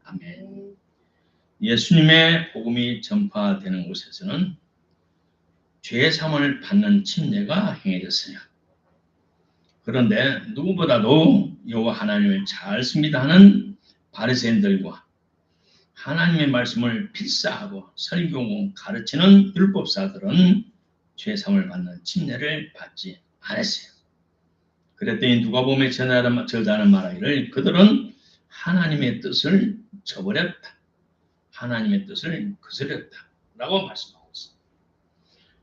아멘. 예수님의 복음이 전파되는 곳에서는 죄 사함을 받는 침례가 행해졌어요. 그런데 누구보다도 여호와 하나님을 잘 숭배하는 바리새인들과 하나님의 말씀을 필사하고 설교하고 가르치는 율법사들은 죄 사함을 받는 침례를 받지 않았어요. 그랬더니 누가복음에 저자는 말하기를 그들은 하나님의 뜻을 저버렸다. 하나님의 뜻을 거스렸다. 라고 말씀하고 있습니다.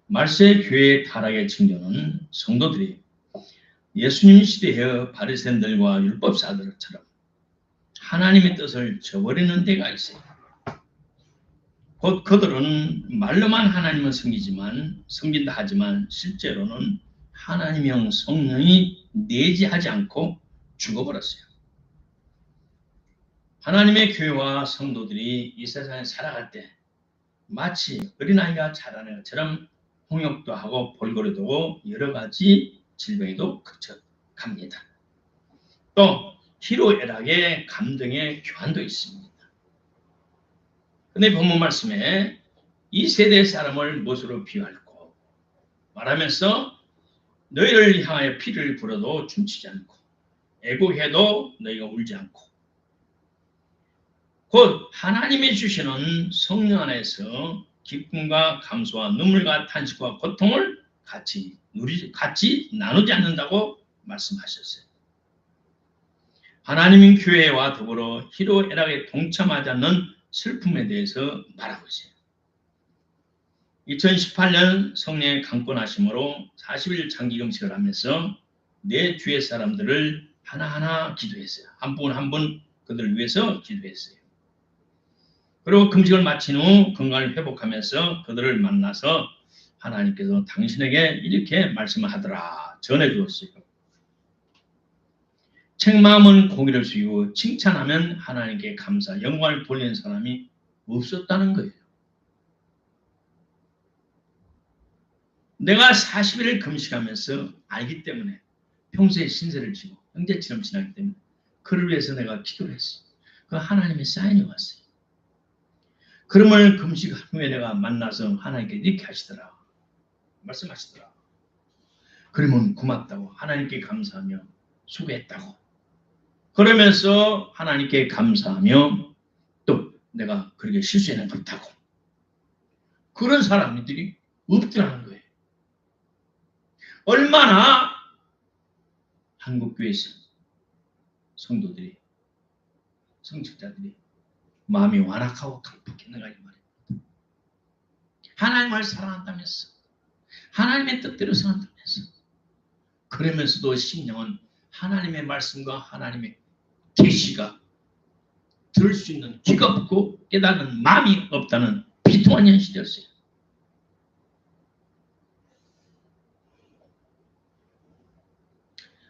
말세 교회의 타락의 징조는 성도들이 예수님 시대의 바리새인들과 율법사들처럼 하나님의 뜻을 저버리는 데가 있어요. 곧 그들은 말로만 하나님을 섬긴다 하지만 실제로는 하나님의 성령이 내재하지 않고 죽어버렸어요. 하나님의 교회와 성도들이 이 세상에 살아갈 때 마치 어린아이가 자라는 것처럼 홍역도 하고 볼거리도 하고 여러 가지 질병에도 거쳐갑니다. 또 희로애락의 감정의 교환도 있습니다. 근데 본문 말씀에 이 세대 사람을 무엇으로 비유할고 말하면서 너희를 향하여 피를 불어도 춤추지 않고 애곡해도 너희가 울지 않고 곧 하나님이 주시는 성령 안에서 기쁨과 감사와 눈물과 탄식과 고통을 같이 나누지 않는다고 말씀하셨어요. 하나님은 교회와 더불어 희로애락에 동참하지 않는 슬픔에 대해서 말하고 있어요. 2018년 성령의 강권하심으로 40일 장기금식을 하면서 내 주의 사람들을 하나하나 기도했어요. 한 분 한 분 그들을 위해서 기도했어요. 그리고 금식을 마친 후 건강을 회복하면서 그들을 만나서 하나님께서 당신에게 이렇게 말씀을 하더라 전해주었어요. 책망은 고기를 숙이고 칭찬하면 하나님께 감사, 영광을 돌리는 사람이 없었다는 거예요. 내가 40일을 금식하면서 알기 때문에 평소에 신세를 지고 형제처럼 지나기 때문에 그를 위해서 내가 기도를 했어요. 그 하나님의 사인이 왔어요. 그러면 금식한 후에 내가 만나서 하나님께 이렇게 하시더라. 말씀하시더라. 그러면 고맙다고 하나님께 감사하며 수고했다고 그러면서 하나님께 감사하며 또 내가 그렇게 실수해는 못하고 그런 사람들이 없더라는 거예요. 얼마나 한국교회에서 성도들이 성직자들이 마음이 완악하고 강팍했는가 이 말입니다. 하나님을 사랑한다면서 하나님의 뜻대로 사랑한다면서 그러면서도 심령은 하나님의 말씀과 하나님의 계시가 들을 수 있는 귀가 없고 깨닫는 마음이 없다는 비통한 현실이었어요.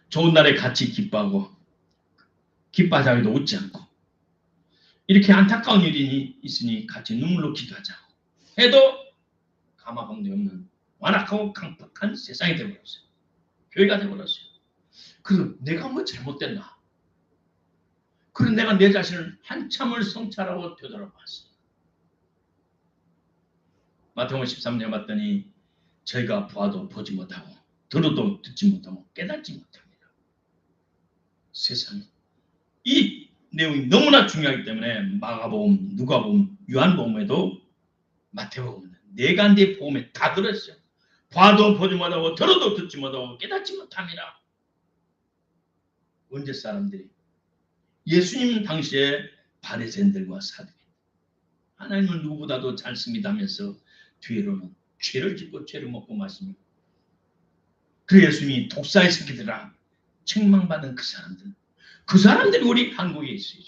좋은 날에 같이 기뻐하고 기뻐하자고도 웃지 않고 이렇게 안타까운 일이 있으니 같이 눈물로 기도하자고 해도 가마방도 없는 완악하고 강팍한 세상이 되어버렸어요. 교회가 되어버렸어요. 그래서 내가 뭐 잘못됐나? 그래서 내가 내 자신을 한참을 성찰하고 되돌아봤어요. 마태복음 13장 봤더니 저희가 보아도 보지 못하고 들어도 듣지 못하고 깨닫지 못합니다. 세상에 이 내용이 너무나 중요하기 때문에 마가복음, 누가복음, 요한복음에도 마태복음 네 가지 복음에 다 들었어요. 봐도 보지 못하고 들어도 듣지 못하고 깨닫지 못합니다. 언제 사람들이 예수님 당시에 바리새인들과 사두개 하나님은 누구보다도 잘 씁니다면서 뒤로는 죄를 짓고 죄를 먹고 마시며 그 예수님이 독사의 새끼들아 책망받은 그 사람들이 우리 한국에 있어요.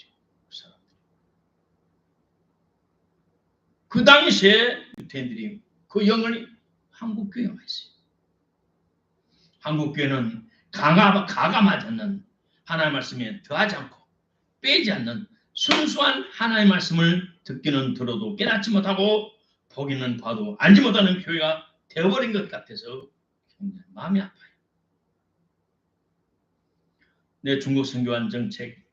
그 당시에 유태인들이 그 영을 한국교회에 와 있어요. 한국교회는 가감하지 않는 하나님의 말씀에 더하지 않고 빼지 않는 순수한 하나님의 말씀을 듣기는 들어도 깨닫지 못하고 보기는 봐도 알지 못하는 교회가 되어버린 것 같아서 굉장히 마음이 아파요. 내 중국 선교한 정책,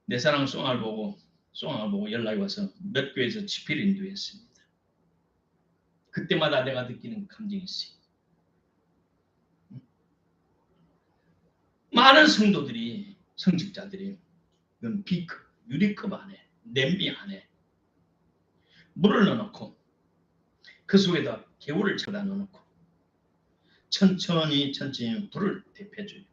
내 사랑 송을 보고 송을 보고 연락이 와서 몇 교회에서 집회를 인도했습니다. 그때마다 내가 느끼는 감정이 있어요. 많은 성도들이, 성직자들이 비컵, 유리컵 안에, 냄비 안에 물을 넣어놓고 그 속에다 개울을 쳐다 넣어놓고 천천히 불을 대표줘요.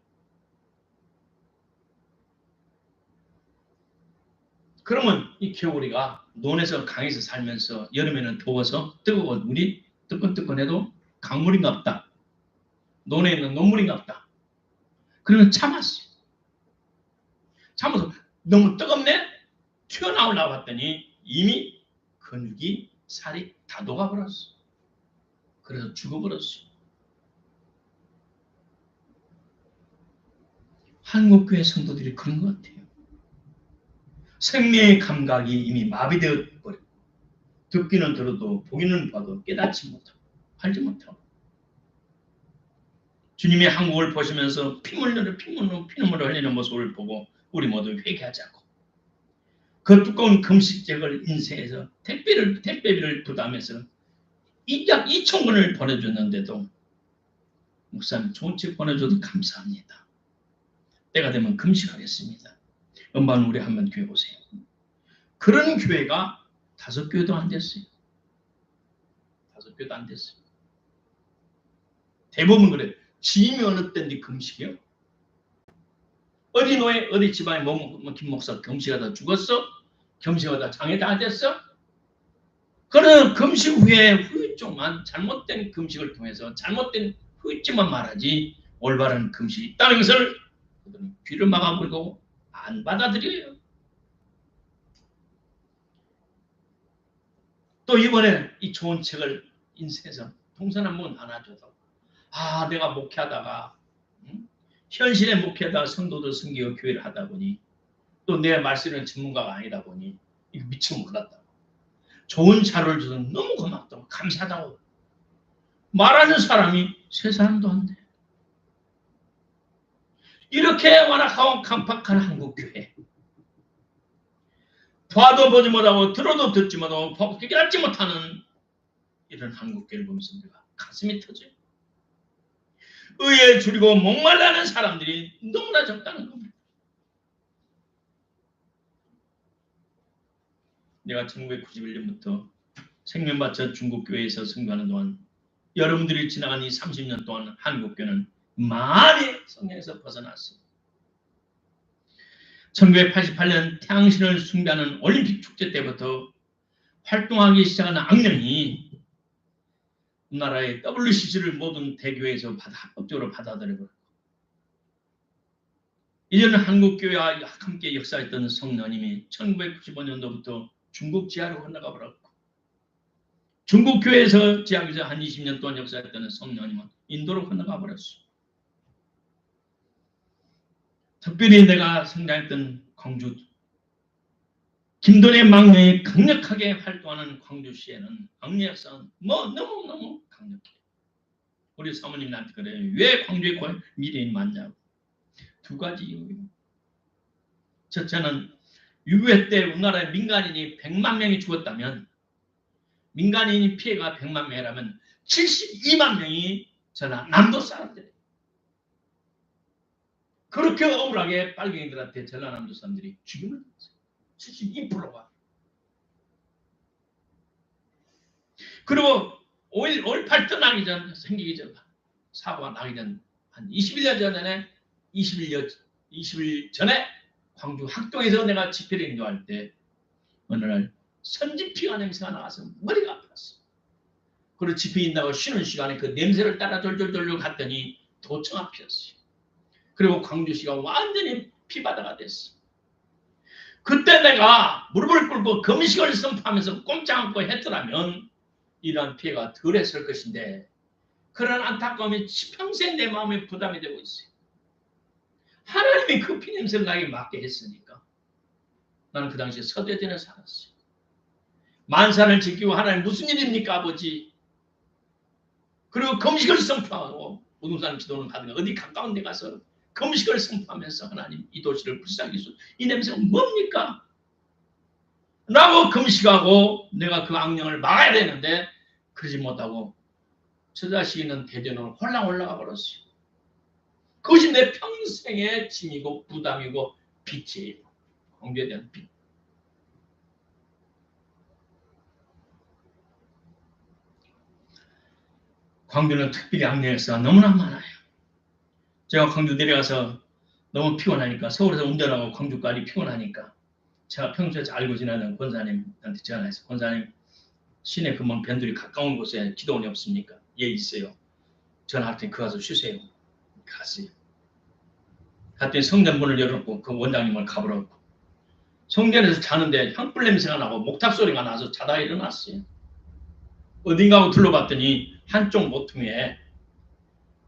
그러면 이 개구리가 논에서 강에서 살면서 여름에는 더워서 뜨거운 물이 뜨끈뜨끈해도 강물인가 없다. 논에 있는 논물인가 없다. 그러면 참았어요. 참아서 너무 뜨겁네? 튀어나오려고 봤더니 이미 근육이 살이 다 녹아버렸어. 그래서 죽어버렸어. 한국교회 성도들이 그런 것 같아요. 생명의 감각이 이미 마비되어 버려. 듣기는 들어도 보기는 봐도 깨닫지 못하고 알지 못하고. 주님이 한국을 보시면서 피눈물을 흘리는 모습을 보고 우리 모두 회개하자고. 그 두꺼운 금식책을 인쇄해서 택배비를 부담해서 약 2,000권을 보내줬는데도 목사님 좋은 책 보내줘도 감사합니다. 때가 되면 금식하겠습니다. 음반 우리 한번 교회 보세요. 그런 교회가 5교회도 안 됐어요. 5교회도 안 됐어요. 대부분 그래. 지임이 어느 때인데 금식이요? 어디 노예, 어디 집안에 김 목사 금식하다 죽었어? 금식하다 장애 다 됐어? 그러나 금식 후에 후유증만 잘못된 금식을 통해서 잘못된 후유증만 말하지 올바른 금식이 있다는 것을 그들은 귀를 막아버리고 안 받아들여요. 또 이번에 이 좋은 책을 인쇄해서 동선 한번 하나 줘서 내가 목회하다가 현실에 목회하다가 성도들 섬기고 교회를 하다 보니 또 내 말씀은 전문가가 아니다 보니 이거 미처 몰랐다고. 좋은 자료를 줘서 너무 고맙다고 감사하다고 말하는 사람이 3사람도 안 돼. 이렇게 완악하고 강팍한 한국교회. 봐도 보지 못하고 들어도 듣지 못하고 깨닫지 못하는 이런 한국교회를 보면서 내가 가슴이 터져요. 의에 줄이고 목말라는 사람들이 너무나 적다는 겁니다. 내가 1991년부터 생명받쳐 중국교회에서 선교하는 동안 여러분들이 지나간 이 30년 동안 한국교회는 많이 성령에서 벗어났습니다. 1988년 태양신을 숭배하는 올림픽 축제 때부터 활동하기 시작한 악령이 우리나라의 WCC를 모든 대교회에서 합법적으로 받아들여버렸고 이제는 한국교회와 함께 역사했던 성령님이 1995년도부터 중국 지하로 건너가 버렸고 중국교회에서 지하에서 한 20년 동안 역사했던 성령님은 인도로 건너가 버렸어. 특별히 내가 성장했던 광주 김돈의 망명이 강력하게 활동하는 광주시에는 악령 역사는 너무너무 강력해. 우리 사모님 나한테 그래요. 왜 광주에 미래인이 많냐고. 2가지 이유예요. 첫째는 6.25 때 우리나라의 민간인이 100만 명이 죽었다면 민간인이 피해가 100만 명이라면 72만 명이 전라남도 사람들이에요. 그렇게 억울하게 빨갱이들한테 전라남도 사람들이 죽임을 받았어요. 72%가. 그리고 5.18 떠나기 전, 생기기 전, 사고가 나기 전, 한 21년 전에, 20일 전에 광주 학동에서 내가 집회를 인도할 때 어느 날 선지피가 냄새가 나와서 머리가 아팠어. 그리고 집회 인다고 쉬는 시간에 그 냄새를 따라 돌돌 갔더니 도청아 피었어요. 그리고 광주시가 완전히 피바다가 됐어. 그때 내가 무릎을 꿇고 금식을 선포하면서 꼼짝 않고 했더라면 이러한 피해가 덜했을 것인데 그런 안타까움이 평생 내 마음에 부담이 되고 있어요. 하나님이 그 피냄새를 나에게 맡게 했으니까 나는 그 당시에 서대전에 살았어요. 만산을 지키고 하나님 무슨 일입니까 아버지. 그리고 금식을 선포하고 부동산 지도는 받은 어디 가까운 데 가서 금식을 선포하면서 하나님 이 도시를 불쌍히 수 이 냄새가 뭡니까? 라고 금식하고 내가 그 악령을 막아야 되는데 그러지 못하고 저 자식이 있는 대전으로 홀랑 올라가 버렸어요. 그것이 내 평생의 짐이고 부담이고 빚이에요. 광주에 대한 빚. 광주는 특별히 악령에서 너무나 많아요. 제가 광주 내려가서 너무 피곤하니까 서울에서 운전하고 광주까지 피곤하니까 제가 평소에 알고 지내는 권사님한테 전화해서 권사님 시내 근무 변들이 가까운 곳에 기도원이 없습니까? 예 있어요. 전화할 테니 그 가서 쉬세요. 갔어요. 갔더니 성전문을 열었고 그 원장님을 가보라고. 성전에서 자는데 향불 냄새가 나고 목탁 소리가 나서 자다가 일어났어요. 어딘가 둘러봤더니 한쪽 모퉁이에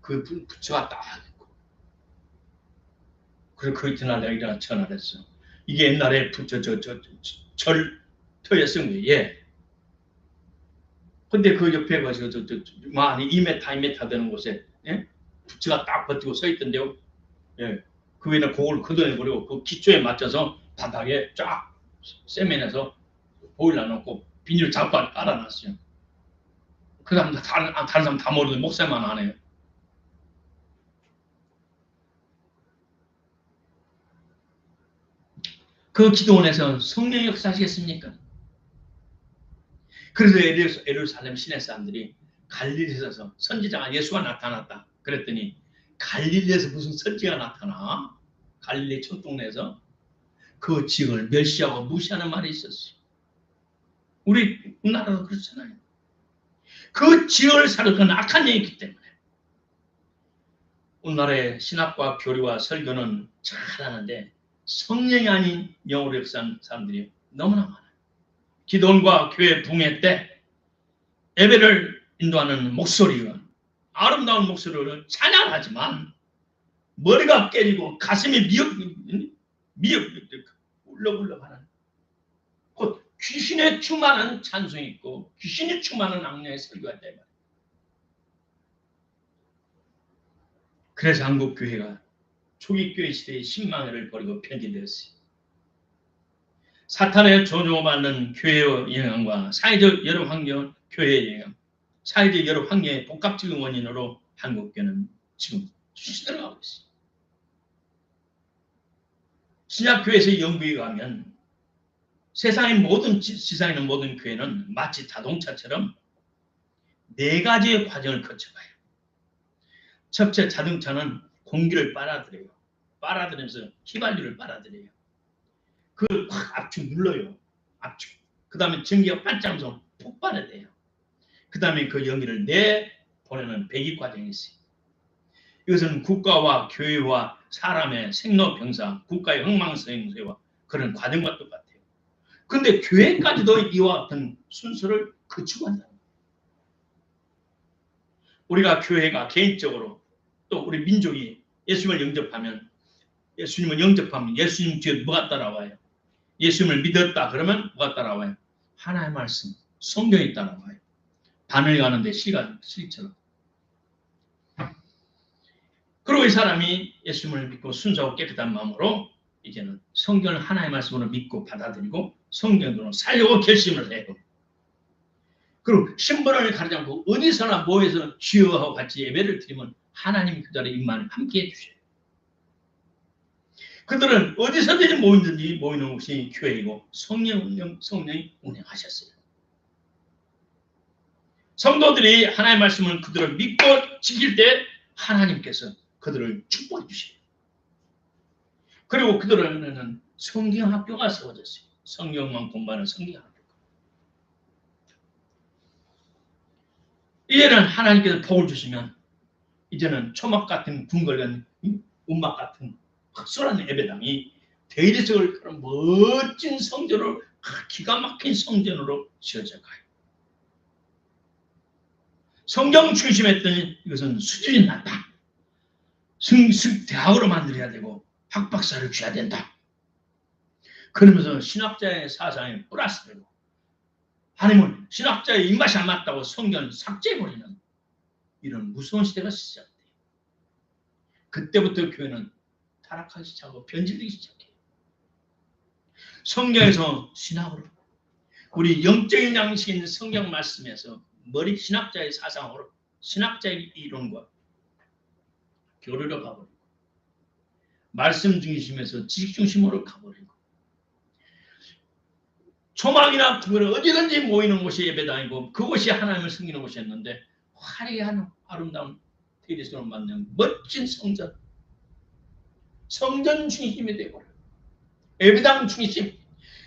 그 부처가 딱 있고. 그래서 그 이튿날 내가 일어나 전화를 했어. 이게 옛날에 부처 절터에 쓴 거예요. 예. 근데 그 옆에 가서 많이 2m 되는 곳에 예? 부처가 딱 버티고 서 있던데요. 예. 그 위에는 그걸 걷어내버리고 그 기초에 맞춰서 바닥에 쫙 세면에서 보일러 놓고 비닐 잡고 깔아놨어요. 그 사람 다른 사람 다 모르는데 목사만 안 해요. 그 기도원에서 성령이 역사하시겠습니까? 그래서 예루살렘 시내 사람들이 갈릴리에서 선지자가 예수가 나타났다. 그랬더니 갈릴리에서 무슨 선지가 나타나? 갈릴리 촌동네에서 그 지역을 멸시하고 무시하는 말이 있었어요. 우리나라도 그렇잖아요. 그 지역을 사로잡는 악한 영이 있기 때문에 우리나라의 신학과 교리와 설교는 잘하는데 성령이 아닌 영으로 역사하는 사람들이 너무나 많아요. 기도원과 교회 붕괴 때 예배를 인도하는 목소리가 아름다운 목소리를 찬양하지만 머리가 깨지고 가슴이 미역 울렁울렁하는 곧 귀신에 충만한 찬송이 있고 귀신이 충만한 악령의 설교가 있다. 그래서 한국 교회가 초기 교회 시대의 신망을 버리고 편집되었어요. 사탄의 조종받는 교회의 영향과 사회적 여러 환경, 교회의 영향, 사회적 여러 환경의 복합적인 원인으로 한국교회는 지금 수시들어가고 있어요. 신약교회에서 연구에 가면 세상의 모든 지상에 있는 모든 교회는 마치 자동차처럼 4가지의 과정을 거쳐가요. 첫째, 자동차는 공기를 빨아들여요. 빨아들이면서 휘발유를 빨아들여요. 그걸 확 압축 눌러요. 압축. 그 다음에 전기가 반짝하면서 폭발을 해요. 그 다음에 그 연기를 내보내는 배기 과정이 있어요. 이것은 국가와 교회와 사람의 생로병사, 국가의 흥망성쇠와 그런 과정과 똑같아요. 그런데 교회까지도 이와 같은 순서를 거치고 한다는 거예요. 우리가 교회가 개인적으로 또 우리 민족이 예수님을 영접하면 예수님 뒤에 뭐가 따라와요? 예수님을 믿었다 그러면 뭐가 따라와요? 하나의 말씀, 성경이 따라와요. 바늘 가는데 실처럼. 그리고 이 사람이 예수님을 믿고 순수하고 깨끗한 마음으로 이제는 성경을 하나의 말씀으로 믿고 받아들이고 성경으로 살려고 결심을 해요. 그리고 신분을 가리지 않고 어디서나 모여서 주여하고 같이 예배를 드리면 하나님 그 자리에 임만을 함께 해주셔요. 그들은 어디서든지 모이는 것이 교회이고 성령이 운행하셨어요. 성도들이 하나님의 말씀을 그들을 믿고 지킬 때 하나님께서 그들을 축복해 주셔요. 그리고 그들은 성경학교가 세워졌어요. 성경만 공부하는 성경학교가. 이제는 하나님께서 복을 주시면 이제는 초막 같은 궁궐된 운막 같은 확실한 예배당이 대리석을 그런 멋진 성전으로 기가 막힌 성전으로 지어져 가요. 성경 중심했더니 이것은 수준이 낮다. 대학으로 만들어야 되고 학박사를 줘야 된다. 그러면서 신학자의 사상에 플러스되고 하나님은 신학자의 입맛이 안 맞다고 성경을 삭제해버리는 이런 무서운 시대가 시작돼요. 그때부터 교회는 타락하기 시작하고 변질되기 시작해요. 성경에서 신학으로 우리 영적인 양식인 성경 말씀에서 머리 신학자의 사상으로 신학자의 이론과 교류로 가버리고 말씀 중심에서 지식 중심으로 가버리고 초막이나 구별은 어디든지 모이는 곳이 예배당이고 그곳이 하나님을 섬기는 곳이었는데 화려한 아름다운 테리스로 만든 멋진 성전 중심이 되어버려요. 예배당 중심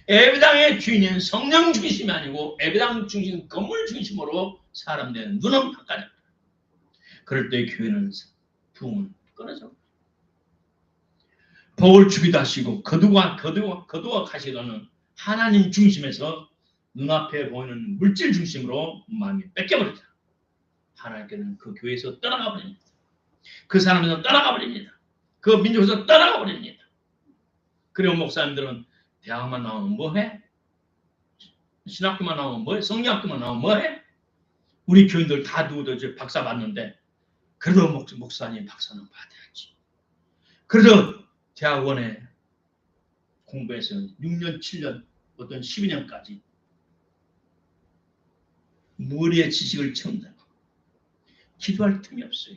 예배당의 주인은 성령 중심이 아니고 예배당 중심 건물 중심으로 사람들의 눈은 바꿔요. 그럴 때 교회는 부흥은 끊어져. 복을 주기도 하시고 거두가 가시고는 하나님 중심에서 눈앞에 보이는 물질 중심으로 마음이 뺏겨버리죠. 하나님께는 그 교회에서 떠나가 버립니다. 그 사람에서 떠나가 버립니다. 그 민족에서 떠나가 버립니다. 그리고 목사님들은 대학만 나오면 뭐해? 신학교만 나오면 뭐해? 성리학교만 나오면 뭐해? 우리 교인들 다 누구도 박사 받는데 그래도 목사님 박사는 받아야지. 그래서 대학원에 공부해서 6년, 7년, 어떤 12년까지 머리의 지식을 채운다고 기도할 틈이 없어요.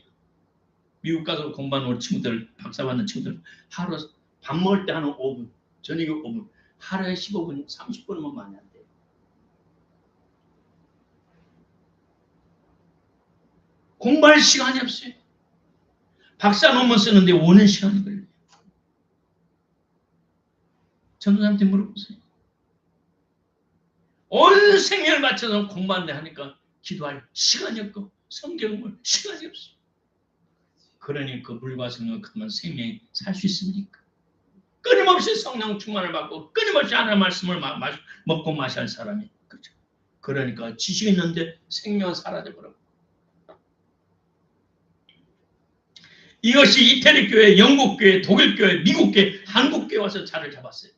미국 가서 공부하는 우리 친구들, 박사 받는 친구들 하루 밥 먹을 때 하는 5분, 저녁에 5분, 하루에 15분, 30분이면 많이 안 돼요. 공부할 시간이 없어요. 박사 논문 쓰는데 오는 시간이 걸려요. 전도사한테 물어보세요. 온 생명을 바쳐서 공부하는데 하니까 기도할 시간이 없고 성경을 시간이 없어요. 그러니 그 물과 성령을 가면 생명이 살 수 있습니까? 끊임없이 성령 충만을 받고 끊임없이 하나님의 말씀을 먹고 마셔야 할 사람이 그렇죠. 그러니까 지식이 있는데 생명은 사라져버리고 이것이 이태리 교회, 영국 교회, 독일 교회, 미국 교회, 한국 교회 와서 자리를 잡았어요.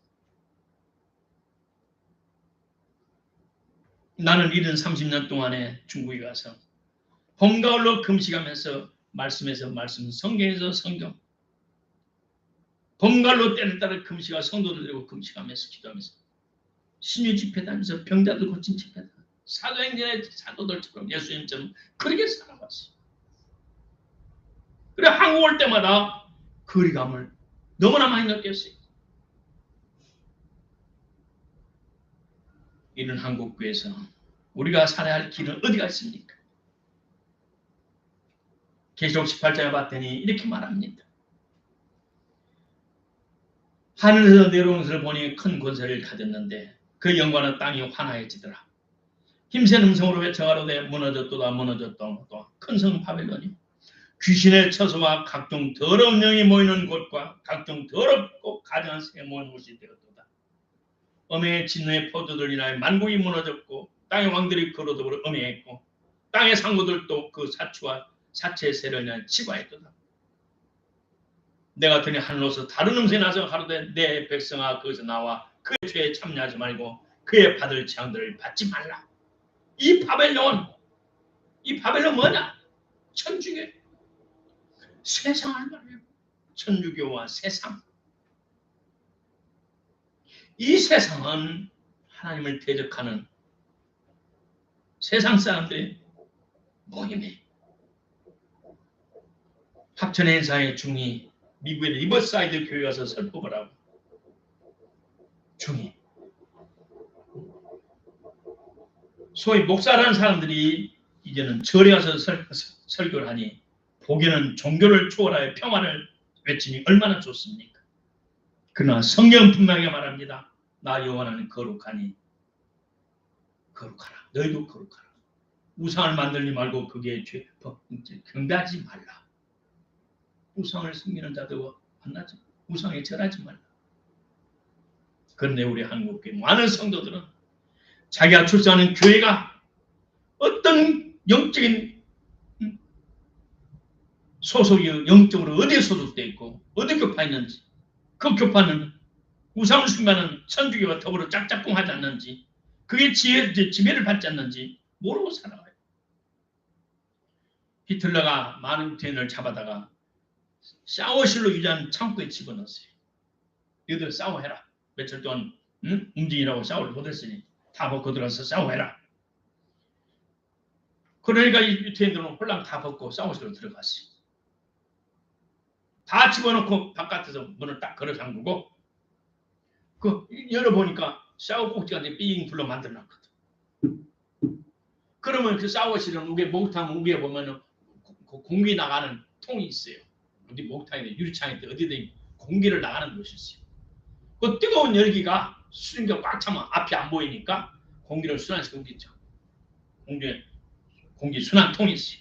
나는 30년 동안에 중국에 가서 봄가을로 금식하면서 말씀에서 말씀, 성경에서 성경 봄가을로 때를 따라 금식하고 성도들 데리고 금식하면서 기도하면서 신유 집회다면서 병자들 고친 집회다. 사도행전의 사도들처럼 예수님처럼 그렇게 살아왔어요. 그래 한국 올 때마다 거리감을 너무나 많이 느꼈어요. 이런 한국교회에서 우리가 살아야 할 길은 어디가 있습니까? 계시록 18장에 봤더니 이렇게 말합니다. 하늘에서 내려오는 것을 보니 큰 권세를 가졌는데 그 영광은 땅이 환하여지더라. 힘센 음성으로 외쳐가로되 무너졌도다 무너졌다. 큰 성 바벨론이 귀신의 처소와 각종 더러운 영이 모이는 곳과 각종 더럽고 가증한 새가 모이는 곳이 되었도다. 엄해의 진노의 포도들 인하여 만국이 무너졌고 땅의 왕들이 그로더불어 엄해했고 땅의 상고들도 그 사치와 사체의 세를 인하여 치과했도다. 내가 들으니 하늘로서 다른 음성이 나서 가로되 내 백성아 거기서 나와 그의 죄에 참여하지 말고 그의 받을 재앙들을 받지 말라. 이 바벨론 뭐냐? 천주교 세상을 말해요. 천주교와 세상. 이 세상은 하나님을 대적하는 세상 사람들의 모임이에요. 합천의 행사의 중이 미국의 리버사이드 교회 가서 설법을 하고 중이 소위 목사라는 사람들이 이제는 절에 가서 설교를 하니 보기에는 종교를 초월하여 평화를 외치니 얼마나 좋습니까? 그러나 성경은 분명하게 말합니다. 나 여호와 하나님 거룩하니 거룩하라. 너희도 거룩하라. 우상을 만들지 말고 그게 경배하지 말라. 우상을 섬기는 자들과 만나지 우상에 절하지 말라. 그런데 우리 한국교회 많은 성도들은 자기가 출석하는 교회가 어떤 영적인 소속이 영적으로 어디에 소속되어 있고 어디 교파에 있는지 그 교파는 우상을 숭배하는 천주교와 더불어 짝짝꿍하지 않는지 그게 지배를 받지 않는지 모르고 살아가요. 히틀러가 많은 유태인을 잡아다가 샤워실로 유지한 창고에 집어넣었어요. 너희들 샤워해라. 며칠 동안 움직이라고 샤워를 못했으니 다 벗고 들어가서 싸워해라. 그러니까 이 유태인들은 홀랑 다 벗고 싸우시러 들어갔어요. 다 집어넣고 바깥에서 문을 딱 걸어 잠그고 그 열어보니까 샤워 꼭지가 삥 둘러 만들어놨거든. 그러면 그 샤워실은 목욕탕 위에 보면은 공기 나가는 통이 있어요. 어디 목욕탕이든 유리창이든 어디든 공기를 나가는 곳이 있어요. 그 뜨거운 열기가 수증기가 꽉 차면 앞이 안 보이니까 공기를 순환시키고 있죠. 공기 순환통이 있어요.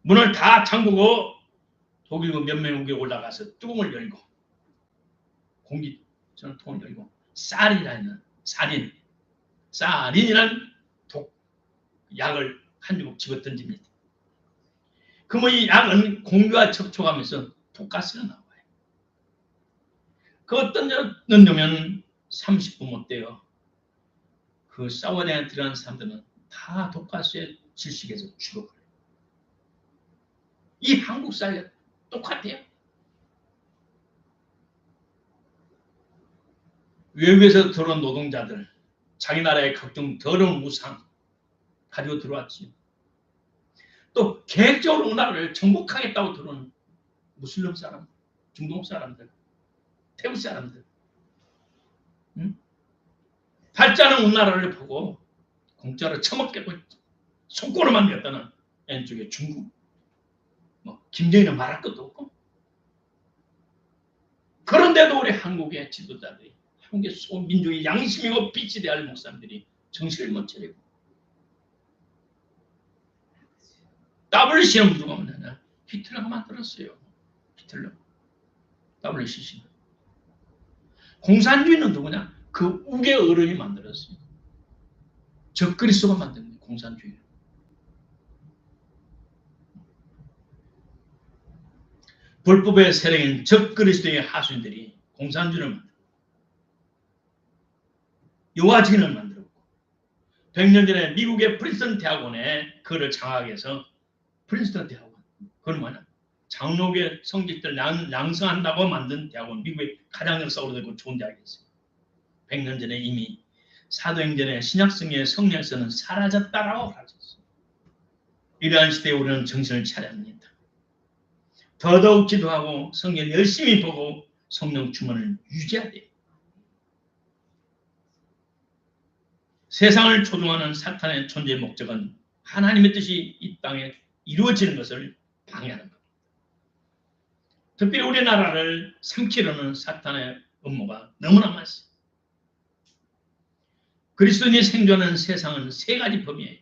문을 다 잠그고 독일군 몇 명 위에 올라가서 뚜껑을 열고 공기 순환통을 열고 사린이라는 독 약을 한 주먹 집어 던집니다. 그러면 이 약은 공기와 접촉하면서 독가스가 나와요. 그거 던져놓으면 30분 못 돼요. 그 샤워장에 들어간 사람들은 다 독가스에 질식해서 죽어버려요. 이 한국 사회가 똑같아요. 외국에서 들어온 노동자들, 자기 나라의 각종 더러운 우상 가지고 들어왔지. 또 계획적으로 우리나라를 정복하겠다고 들어온 무슬림 사람, 중동 사람들, 태국 사람들. 팔자는 우리나라를 보고 공짜로 처먹겠고 손꼬로 만들었다는 왼쪽에 중국. 김정일은 말할 것도 없고. 그런데도 우리 한국의 지도자들이, 한국의 소민족의 양심이고 빛이 되어야 할 목사님들이 정신을 못 차리고. WCC는 누가 만드냐? 히틀러가 만들었어요. 히틀러. WCC는. 공산주의는 누구냐? 그 우게 어른이 만들었어요. 적그리스도가 만든 거예요. 공산주의. 불법의 세력인 적그리스도의 하수인들이 공산주의를 만들었고 요아진을 만들었고 100년 전에 미국의 프린스턴 대학원에 그를 장악해서 해서 프린스턴 대학원. 그건 뭐냐? 장로교의 성직들 양성한다고 만든 대학원. 미국의 가장 역사로 되고 좋은 대학이었어요. 100년 전에 이미 사도행전의 신약성의 성령에서는 사라졌다라고 가르쳤어요. 이러한 시대에 우리는 정신을 차려야 합니다. 더더욱 기도하고 성경 열심히 보고 성령 충만을 유지해야 돼요. 세상을 조종하는 사탄의 존재 목적은 하나님의 뜻이 이 땅에 이루어지는 것을 방해하는 겁니다. 특별히 우리나라를 삼키려는 사탄의 음모가 너무나 많습니다. 그리스도인이 생존하는 세상은 세 가지 범위예요.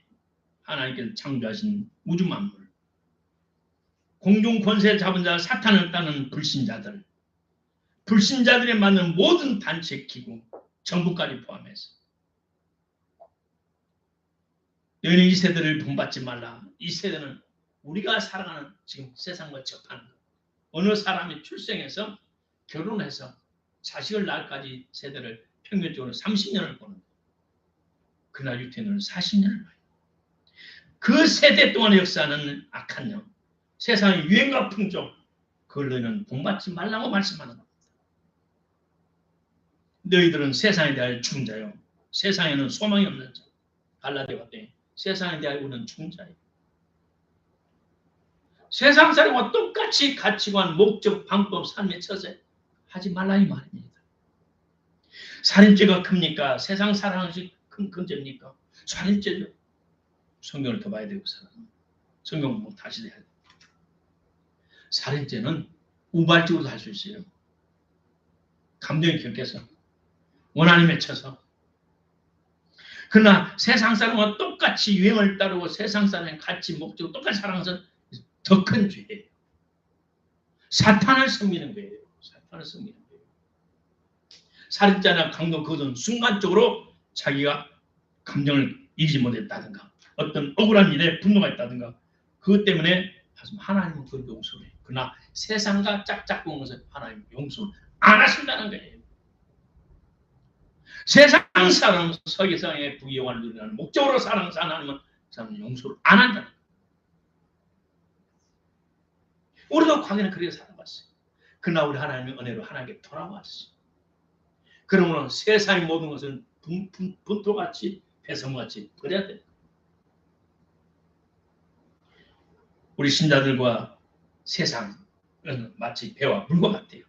하나님께서 창조하신 우주 만물, 공중 권세 잡은 자 사탄을 따는 불신자들, 불신자들이 만든 모든 단체 기구, 정부까지 포함해서 너희는 이 세대를 본받지 말라. 이 세대는 우리가 살아가는 지금 세상과 접하는 것. 어느 사람이 출생해서 결혼해서 자식을 낳을까지 세대를 평균적으로 30년을 보는 거예요. 그러나 유태인은 40년을 봐요. 그 세대 동안의 역사는 악한 영, 세상의 유행과 풍조, 그걸 너희는 본받지 말라고 말씀하는 겁니다. 너희들은 세상에 대하여 죽은 자요. 세상에는 소망이 없는 자. 갈라디아 같대. 세상에 대하여 우리는 죽은 자예요. 세상 사람과 똑같이 가치관, 목적, 방법, 삶의 처세 하지 말라 이 말입니다. 살인죄가 큽니까? 세상 사랑하는 것이 큰 죄입니까? 살인죄죠. 성경을 더 봐야 되고 성경 뭐 다시 해야 돼요. 살인죄는 우발적으로도 할 수 있어요. 감정이 격해서 원한이 맺혀서. 그러나 세상 사람과 똑같이 유행을 따르고 세상 사람의 가치, 목적 똑같이 살아가서 더 큰 죄예요. 사탄을 섬기는 거예요. 사탄을 섬기는 거예요. 살인자나 강도 그것은 순간적으로 자기가 감정을 이기지 못했다든가 어떤 억울한 일에 분노가 있다든가 그것 때문에 하나님은 그걸 용서해요. 그러나 세상과 짝짝꿍 것을 하나님 용서 안 하신다는 거예요. 세상 사람 서기상의 부귀영화를 누리는 목적으로 사는 하나님은 사람은 용서를 안 한다는 거예요. 우리도 과거에는 그렇게 살아왔어요. 그러나 우리 하나님의 은혜로 하나님께 돌아왔어요. 그러므로 세상의 모든 것은 분토같이 배성같이 그래야 돼. 우리 신자들과 세상은 마치 배와 물과 같아요.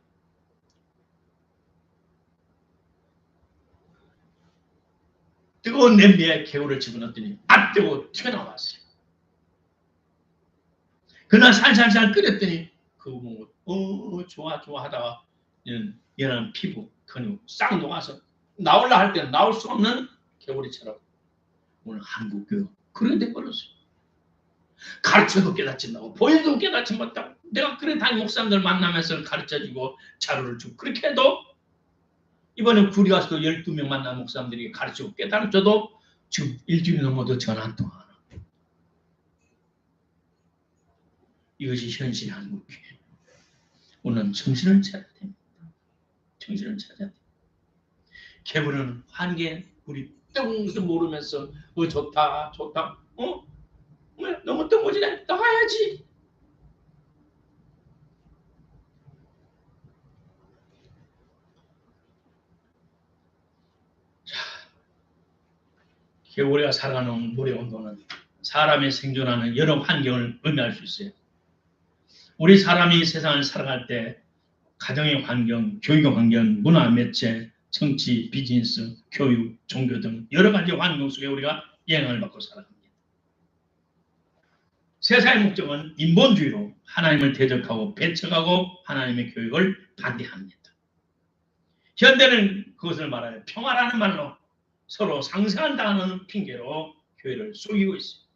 뜨거운 냄비에 개울을 집어넣었더니 아 뜨고 튀어나왔어요. 그날 살살살 끓였더니 그거 뭐 좋아 하다가 얘는 피부 근육 싹 녹아서 나올라 할 때는 나올 수 없는 개구리처럼 오늘 한국 교육 그렇게 돼버렸어요. 가르쳐도 깨닫지 못하고 보여도 깨닫지 못하고 내가 그래 담임 목사님들 만나면서 가르쳐주고 자료를 주고 그렇게 해도 이번에 구리 가서도 12명 만난 목사님들이 가르치고 깨달아줘도 지금 일주일이 넘어도 전화 한 통 안 하고 이것이 현실 한국교회. 오늘은 정신을 차려야 됩니다. 정신을 차려야 됩니다. 개부는 환기에 우리 뜬금없이 모르면서 좋다 너무 뜬금없이 나가야지. 자, 개구리가 살아가는 물의 온도는 사람이 생존하는 여러 환경을 의미할 수 있어요. 우리 사람이 세상을 살아갈 때 가정의 환경, 교육의 환경, 문화, 매체, 정치, 비즈니스, 교육, 종교 등 여러 가지 환경 속에 우리가 영향을 받고 살아갑니다. 세상의 목적은 인본주의로 하나님을 대적하고 배척하고 하나님의 교육을 반대합니다. 현대는 그것을 말하여 평화라는 말로 서로 상생한다는 핑계로 교회를 속이고 있습니다.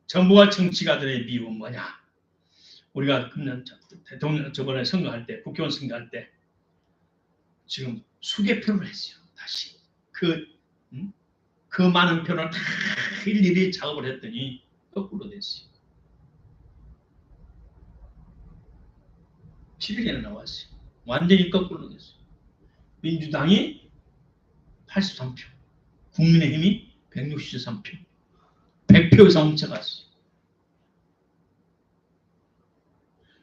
정부와 정치가들의 미움은 뭐냐? 우리가 금년 대통령 저번에 선거할 때 국회의원 선거할 때 지금 수개 표를 했어요. 다시 그 많은 표를 다 일일이 작업을 했더니 거꾸로 됐어요. 7일에는 나왔어요. 완전히 거꾸로 됐어요. 민주당이 83표, 국민의힘이 163표, 100표 이상 훔쳐갔어요.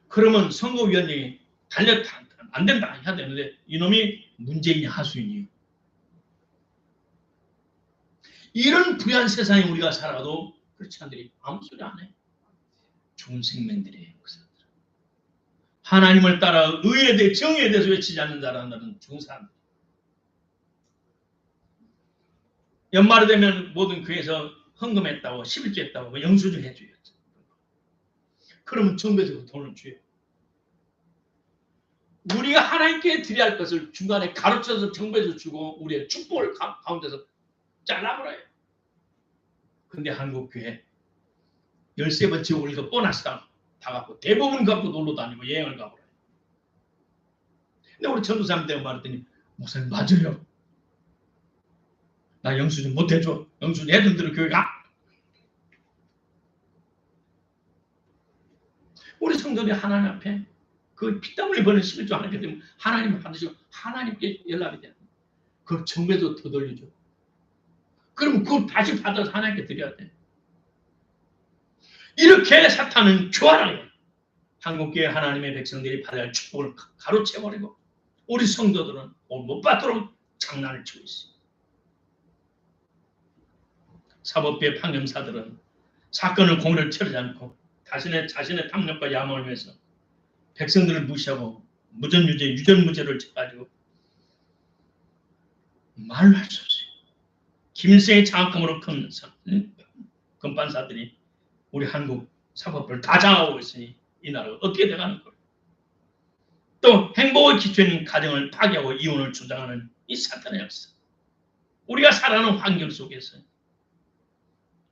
그러면 선거위원장이 안 된다 해야 되는데 이놈이 문재인이 하수인이에요. 이런 부유한 세상에 우리가 살아도 크리스찬들이 아무 소리 안 해. 좋은 생명들이에요. 그 사람들. 하나님을 따라 의에 대해 정의에 대해서 외치지 않는 자라는 좋은 사람들. 연말이 되면 모든 교회에서 헌금했다고 11조 했다고 영수증 해줘요. 그러면 정부에서 돈을 줘요. 우리가 하나님께 드려야 할 것을 중간에 가르쳐서 정부에서 주고 우리의 축복을 가운데서 잘라버려요. 근데 한국교회 13번째 우리가 보너스 다 갖고 대부분 갖고 놀러 다니고 여행을 가버려요. 근데 우리 전도사님들 말했더니 목사님 맞아요. 나 영수증 못 해줘. 영수증 해준 대로 교회 가. 우리 성도들이 하나님 앞에 그 피땀 흘려 버는 11조 하나님께 되면 하나님을 반드시 하나님께 연락이 돼요. 그걸 정부에도 더 돌려줘. 그럼 그걸 다시 받아서 하나님께 드려야 돼. 이렇게 사탄은 교활하게 한국교회 하나님의 백성들이 받아야 할 축복을 가로채버리고 우리 성도들은 못 받도록 장난을 치고 있어요. 사법부의 판검사들은 사건을 공의를 처리하지 않고 자신의 탐욕과 야망을 위해서 백성들을 무시하고 무전유죄, 유전무죄를 쳐가지고 말을 할 수 없어요. 김일성의 장악감으로 큰 검판사들이 우리 한국 사법부를 다 장악하고 있으니 이 나라가 어떻게 돼가는 거예요. 또 행복의 기초인 가정을 파괴하고 이혼을 주장하는 이 사탄의 역사. 우리가 살아가는 환경 속에서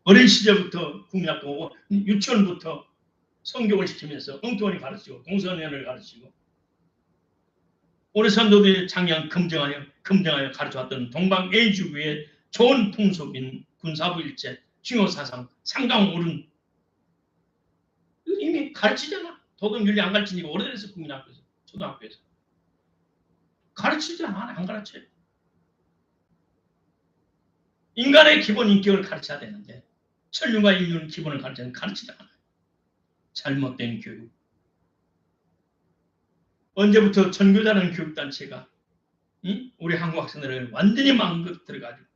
어린 시절부터 국민학교 유치원부터 성경을 시키면서 엉뚱하게 가르치고 동성연애를 가르치고 우리 선도들이 장량 검증하여 가르쳐왔던 동방애주교의 좋은 풍속인 군사부 일제, 중요사상, 상강오른 이미 가르치잖아. 도덕윤리 안 가르치니까 오래됐어. 국민학교에서, 초등학교에서. 가르치지 않아. 안 가르쳐요. 인간의 기본 인격을 가르쳐야 되는데 천륜과 인륜 기본을 가르치지 않아요. 잘못된 교육. 언제부터 전교자라는 교육단체가 우리 한국 학생들을 완전히 망가뜨려가지고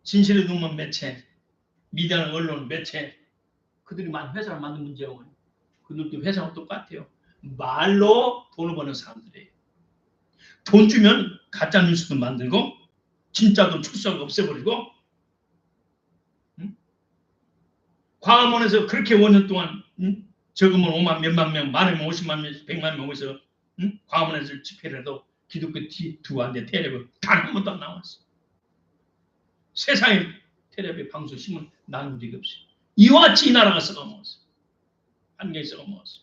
진실의 눈먼 매체, 미디어는 언론 매체, 그들이 많은 회사를 만든 문제고 그들도 회사는 똑같아요. 말로 돈을 버는 사람들이에요. 돈 주면 가짜 뉴스도 만들고 진짜도 출소하고 없애버리고 광화문에서 그렇게 5년 동안 적으면 5만 몇만 명, 많으면 50만 명, 100만 명 오면서 광화문에서 집회를 해도 기독교 두한테 테레비 단 한 번도 안 나왔어. 세상에 테레비 방송 신문 나눈 적이 없어요. 이와 같이 이 나라가 썩어먹었어. 한국이 썩어먹었어.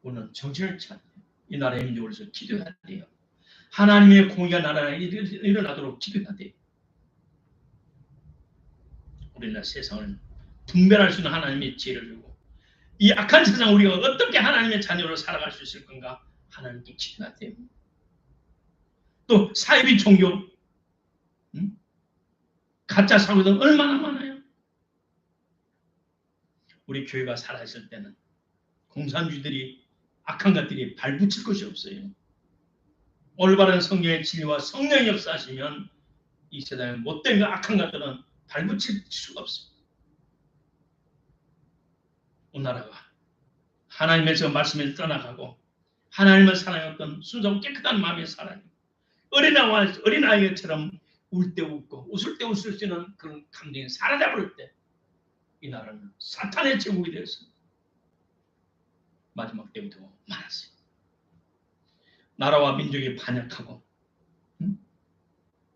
오늘 정신을 차려야 돼요. 이 나라의 민족을 위해서 기도해야 돼요. 하나님의 공의가 나라에 일어나도록 기도해야 돼요. 우리나라 세상을 분별할 수 있는 하나님의 지혜를 주고 이 악한 세상 우리가 어떻게 하나님의 자녀로 살아갈 수 있을 건가 하나님께 기도해야 돼요. 또 사이비 종교 가짜 사고도 얼마나 많아요. 우리 교회가 살아있을 때는 공산주의들이 악한 것들이 발붙일 것이 없어요. 올바른 성경의 진리와 성령의 역사하시면 이 세상에 못된 거 악한 것들은 발붙일 수가 없습니다. 우리나라가 하나님의 말씀을 떠나가고 하나님을 사랑했던 순수하고 깨끗한 마음에 살아요. 어린아이처럼 울 때 웃고 웃을 때 웃을 수 있는 그런 감정이 사라져버릴 때 이 나라는 사탄의 제국이 되었습니다. 마지막 때부터 말았어요. 나라와 민족이 반역하고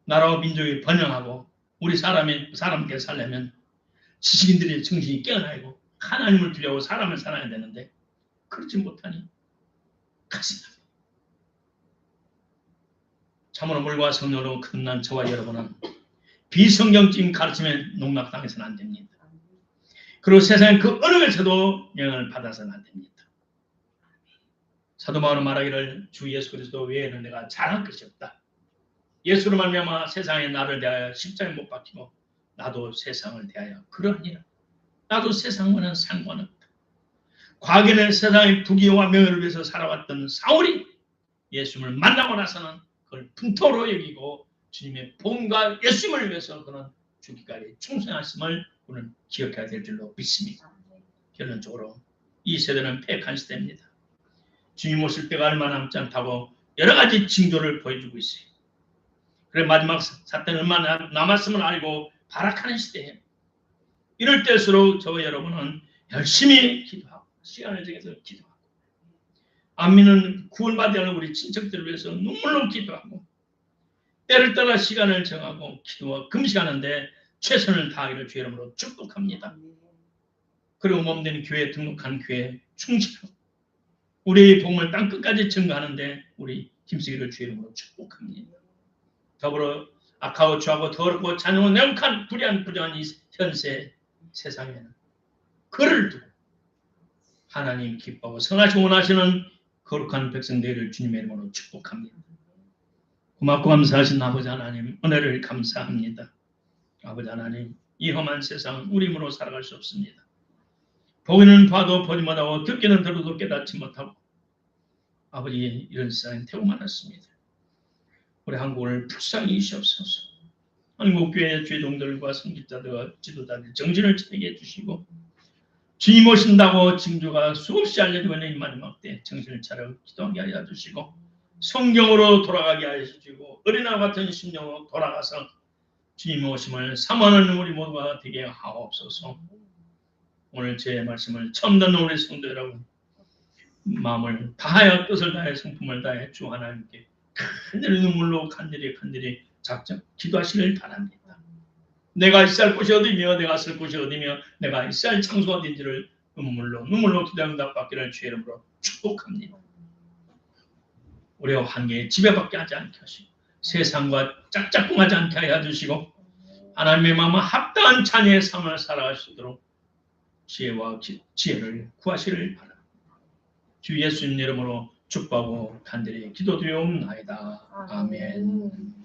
나라와 민족이 번영하고 우리 사람께 살려면 지식인들의 정신이 깨어나고 하나님을 두려워 사람을 살아야 되는데 그렇지 못하니 가슴 아파요. 참으로 물과 성령으로 끝난 저와 여러분은 비성경적인 가르침에 농락당해서는 안 됩니다. 그리고 세상에 그 어느 것에도 영향을 받아서는 안 됩니다. 사도 바울은 말하기를 주 예수 그리스도 외에는 내가 잘할 것이 없다. 예수로 말미암아 세상에 나를 대하여 십자가에 못 박히고 나도 세상을 대하여 그러하니라. 나도 세상과는 상관없다. 과거에는 세상의 부귀와 명예를 위해서 살아왔던 사울이 예수님을 만나고 나서는 그걸 분토로 여기고 주님의 복음과 예수님을 위해서 그는 죽기까지 충성하심을 우리는 기억해야 될 줄로 믿습니다. 결론적으로 이 세대는 패역한 시대입니다. 주님 오실 때가 얼마 남지 않다고 여러 가지 징조를 보여주고 있어요. 그래 마지막 사태는 얼마나 남았음을 알고 발악하는 시대예요. 이럴 때일수록 저와 여러분은 열심히 기도하고 시간을 정해서 기도하고 안 믿는 구원받아야 우리 친척들을 위해서 눈물로 기도하고 때를 따라 시간을 정하고 기도와 금식하는데 최선을 다하기를 주의 이름으로 축복합니다. 그리고 몸된 교회에 등록한 교회에 충실하고 우리의 복음을 땅끝까지 증거하는데 우리 힘쓰기를 주의 이름으로 축복합니다. 더불어 악하고 죄하고 더럽고 잔인하고 내혹한 불의한 이 현세 세상에는 그를 두고 하나님 기뻐하고 선하시고 원하시는 거룩한 백성들을 주님의 이름으로 축복합니다. 고맙고 감사하신 아버지 하나님 은혜를 감사합니다. 아버지 하나님 이 험한 세상 우리 힘으로 살아갈 수 없습니다. 보기는 봐도 보지 못하고 듣기는 들어도 깨닫지 못하고 아버지 이런 세상에 태우 많았습니다. 우리 한국을 불쌍히 여기시옵소서. 한국교회 죄종들과 선교사들과 지도자들 정신을 차리게 해주시고 주님 오신다고 징조가 수없이 알려지고 있는 이 마지막 때 정신을 차려 기도하게 하여 주시고 성경으로 돌아가게 하여 주시고 어린아이 같은 심령으로 돌아가서 주님 오심을 사모하는 우리 모두가 되게 하옵소서. 오늘 제 말씀을 처음 듣는 우리 성도 여러분 마음을 다하여 뜻을 다해 성품을 다해 주 하나님께 간절히 눈물로 간절히 작정 기도하시길 바랍니다. 내가 있어야 할 곳이 어디며 내가 쓸 곳이 어디며 내가 있어야 할 장소가 어딘지를 눈물로 기도 응답받기를 주의 이름으로 축복합니다. 우리가 한계에 지배받게 하지 않게 하시고 세상과 짝짝꿍하지 않게 하여 주시고 하나님의 마음과 합당한 자녀의 삶을 살아갈 수 있도록 지혜와 지혜를 구하시를 바랍니다. 주 예수님 이름으로 축복하고 간절히 기도드리옵나이다. 아멘.